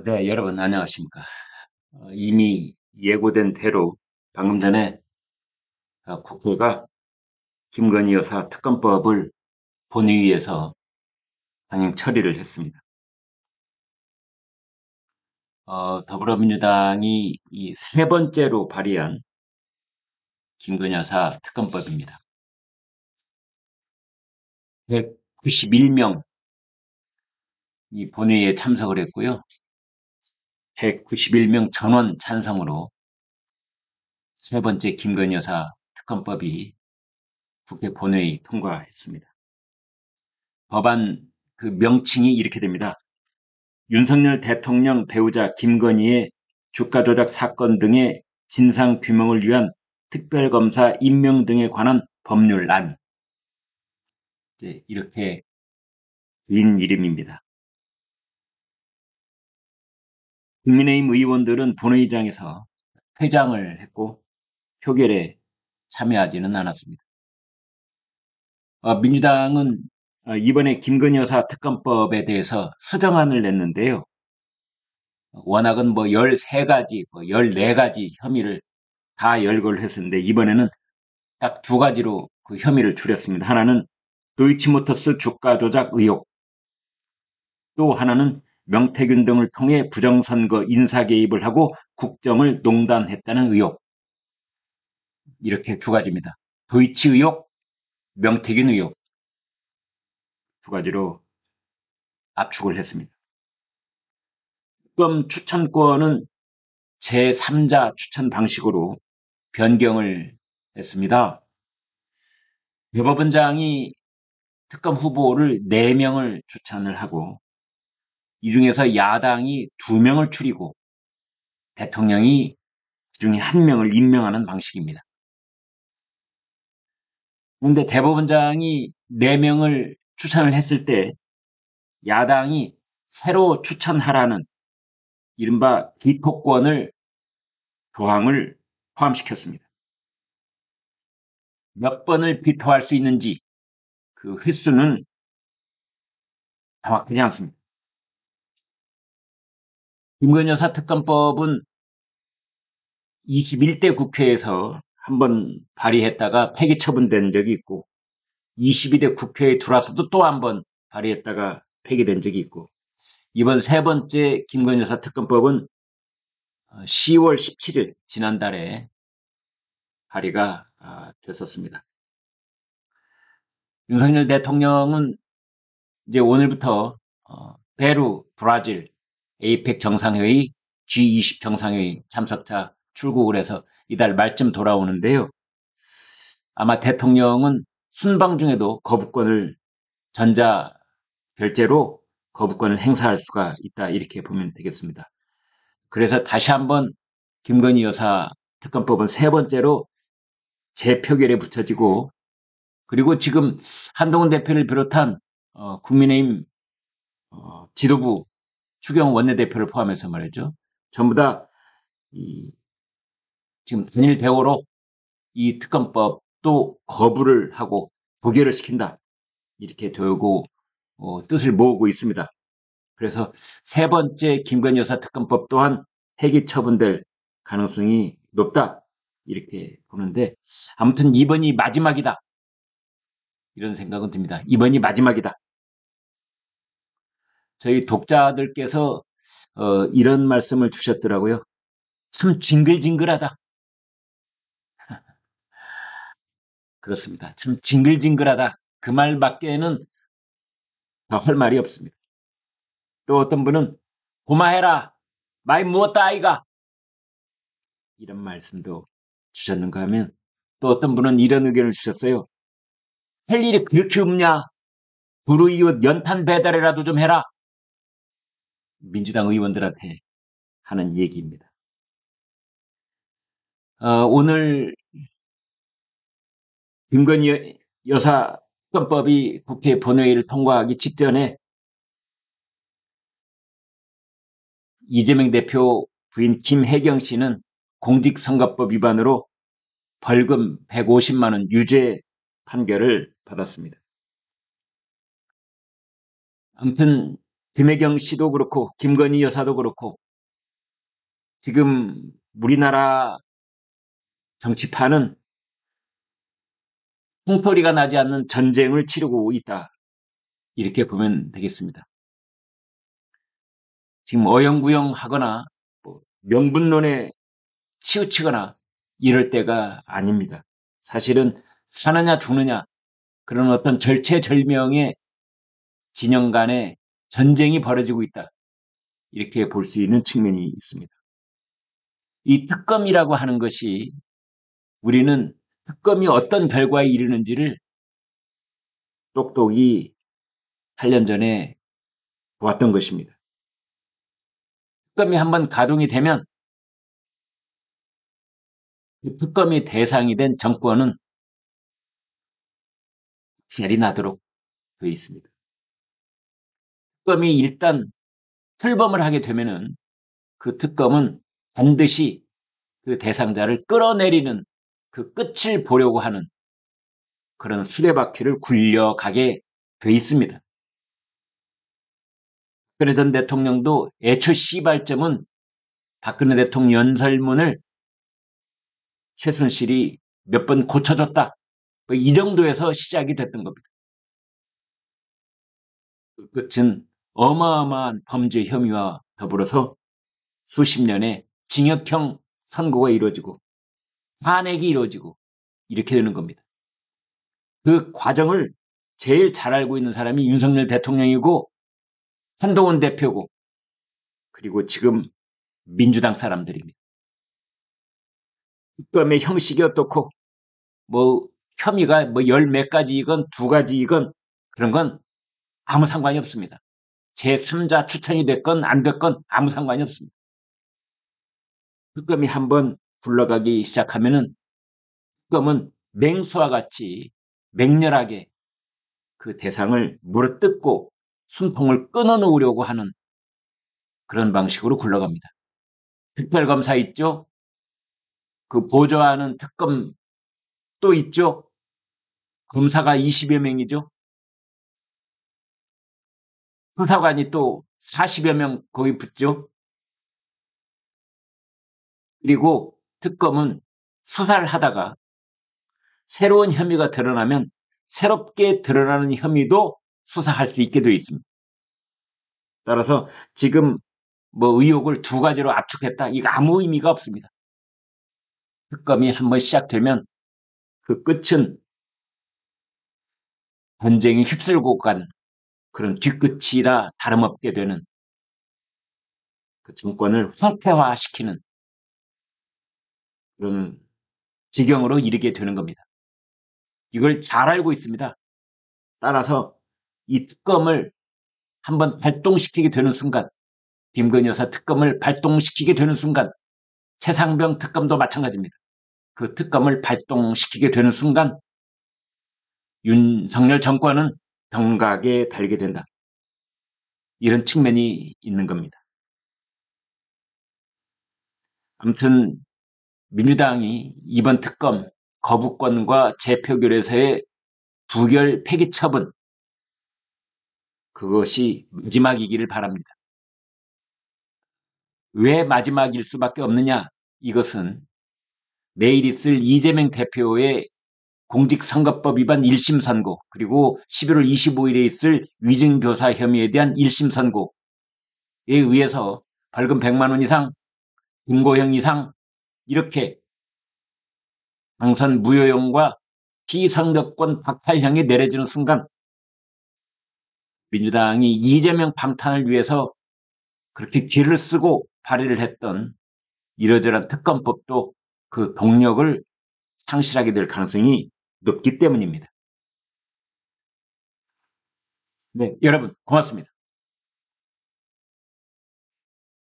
네, 여러분 안녕하십니까. 이미 예고된 대로 방금 전에 국회가 김건희 여사 특검법을 본회의에서 강행 처리를 했습니다. 더불어민주당이 이 세 번째로 발의한 김건희 여사 특검법입니다. 191명이 본회의에 참석을 했고요. 191명 전원 찬성으로 세 번째 김건희 여사 특검법이 국회 본회의 통과했습니다. 법안 그 명칭이 이렇게 됩니다. 윤석열 대통령 배우자 김건희의 주가 조작 사건 등의 진상 규명을 위한 특별검사 임명 등에 관한 법률안. 이렇게 긴 이름입니다. 국민의힘 의원들은 본회의장에서 퇴장을 했고 표결에 참여하지는 않았습니다. 민주당은 이번에 김건희 여사 특검법에 대해서 수정안을 냈는데요. 워낙은 13가지, 14가지 혐의를 다 열거를 했었는데 이번에는 딱 두 가지로 그 혐의를 줄였습니다. 하나는 도이치모터스 주가 조작 의혹, 또 하나는 명태균 등을 통해 부정선거 인사 개입을 하고 국정을 농단했다는 의혹. 이렇게 두 가지입니다. 도이치 의혹, 명태균 의혹 두 가지로 압축을 했습니다. 특검 추천권은 제3자 추천 방식으로 변경을 했습니다. 대법원장이 특검 후보를 4명을 추천을 하고 이 중에서 야당이 2명을 추리고 대통령이 그중에 1명을 임명하는 방식입니다. 그런데 대법원장이 4명을 추천을 했을 때 야당이 새로 추천하라는 이른바 비토권을 조항을 포함시켰습니다. 몇 번을 비토할 수 있는지 그 횟수는 정확하지 않습니다. 김건희 여사 특검법은 21대 국회에서 한번 발의했다가 폐기 처분된 적이 있고 22대 국회에 들어와서도 또 한번 발의했다가 폐기된 적이 있고 이번 세 번째 김건희 여사 특검법은 10월 17일 지난달에 발의가 됐었습니다. 윤석열 대통령은 이제 오늘부터 페루, 브라질, 에이펙 정상회의, G20 정상회의 참석자 출국을 해서 이달 말쯤 돌아오는데요. 아마 대통령은 순방 중에도 거부권을 전자결제로 거부권을 행사할 수가 있다 이렇게 보면 되겠습니다. 그래서 다시 한번 김건희 여사 특검법은 세 번째로 재표결에 붙여지고 그리고 지금 한동훈 대표를 비롯한 국민의힘 지도부 추경 원내대표를 포함해서 말이죠. 전부 다 지금 단일 대오로 이 특검법도 거부를 하고 부결을 시킨다. 이렇게 되고 뜻을 모으고 있습니다. 그래서 세 번째 김건희 여사 특검법 또한 폐기 처분될 가능성이 높다. 이렇게 보는데 아무튼 이번이 마지막이다. 이런 생각은 듭니다. 이번이 마지막이다. 저희 독자들께서 이런 말씀을 주셨더라고요. 참 징글징글하다. 그렇습니다. 참 징글징글하다. 그 말밖에는 더 할 말이 없습니다. 또 어떤 분은 고마해라. 많이 무었다 아이가. 이런 말씀도 주셨는가 하면 또 어떤 분은 이런 의견을 주셨어요. 할 일이 그렇게 없냐? 불우이웃 연탄 배달이라도 좀 해라. 민주당 의원들한테 하는 얘기입니다. 오늘 김건희 여사 특검법이 국회 본회의를 통과하기 직전에 이재명 대표 부인 김혜경 씨는 공직선거법 위반으로 벌금 150만 원 유죄 판결을 받았습니다. 아무튼 김혜경 씨도 그렇고 김건희 여사도 그렇고 지금 우리나라 정치판은 총소리가 나지 않는 전쟁을 치르고 있다. 이렇게 보면 되겠습니다. 지금 어영부영하거나 뭐 명분론에 치우치거나 이럴 때가 아닙니다. 사실은 사느냐 죽느냐 그런 어떤 절체절명의 진영 간의 전쟁이 벌어지고 있다. 이렇게 볼 수 있는 측면이 있습니다. 이 특검이라고 하는 것이 우리는 특검이 어떤 결과에 이르는지를 똑똑히 8년 전에 보았던 것입니다. 특검이 한번 가동이 되면 그 특검이 대상이 된 정권은 셀이 나도록 되어 있습니다. 특검이 일단 출범을 하게 되면은 그 특검은 반드시 그 대상자를 끌어내리는 그 끝을 보려고 하는 그런 수레바퀴를 굴려가게 돼 있습니다. 박근혜 전 대통령도 애초 시발점은 박근혜 대통령 연설문을 최순실이 몇 번 고쳐줬다. 이 정도에서 시작이 됐던 겁니다. 그 끝은 어마어마한 범죄 혐의와 더불어서 수십 년의 징역형 선고가 이루어지고 탄핵이 이루어지고 이렇게 되는 겁니다. 그 과정을 제일 잘 알고 있는 사람이 윤석열 대통령이고 한동훈 대표고 그리고 지금 민주당 사람들입니다. 특검의 형식이 어떻고 뭐 혐의가 뭐 열 몇 가지이건 두 가지이건 그런 건 아무 상관이 없습니다. 제3자 추천이 됐건 안 됐건 아무 상관이 없습니다. 특검이 한번 굴러가기 시작하면은 특검은 맹수와 같이 맹렬하게 그 대상을 물어뜯고 숨통을 끊어놓으려고 하는 그런 방식으로 굴러갑니다. 특별검사 있죠? 그 보좌하는 특검 또 있죠? 검사가 20여 명이죠? 수사관이 또 40여 명 거기 붙죠? 그리고 특검은 수사를 하다가 새로운 혐의가 드러나면 새롭게 드러나는 혐의도 수사할 수 있게 되어 있습니다. 따라서 지금 뭐 의혹을 두 가지로 압축했다. 이거 아무 의미가 없습니다. 특검이 한번 시작되면 그 끝은 전쟁이 휩쓸고 간 그런 뒤끝이라 다름없게 되는 그 정권을 황폐화시키는 그런 지경으로 이르게 되는 겁니다. 이걸 잘 알고 있습니다. 따라서 이 특검을 한번 발동시키게 되는 순간, 김건희 여사 특검을 발동시키게 되는 순간, 최상병 특검도 마찬가지입니다. 그 특검을 발동시키게 되는 순간 윤석열 정권은 병각에 달게 된다. 이런 측면이 있는 겁니다. 아무튼 민주당이 이번 특검 거부권과 재표결에서의 부결 폐기 처분 그것이 마지막이기를 바랍니다. 왜 마지막일 수밖에 없느냐? 이것은 내일 있을 이재명 대표의 공직선거법 위반 1심 선고 그리고 11월 25일에 있을 위증교사 혐의에 대한 1심 선고에 의해서 벌금 100만 원 이상, 금고형 이상 이렇게 당선 무효형과 피선거권 박탈형이 내려지는 순간 민주당이 이재명 방탄을 위해서 그렇게 기를 쓰고 발의를 했던 이러저러한 특검법도 그 동력을 상실하게 될 가능성이 높기 때문입니다. 네, 여러분 고맙습니다.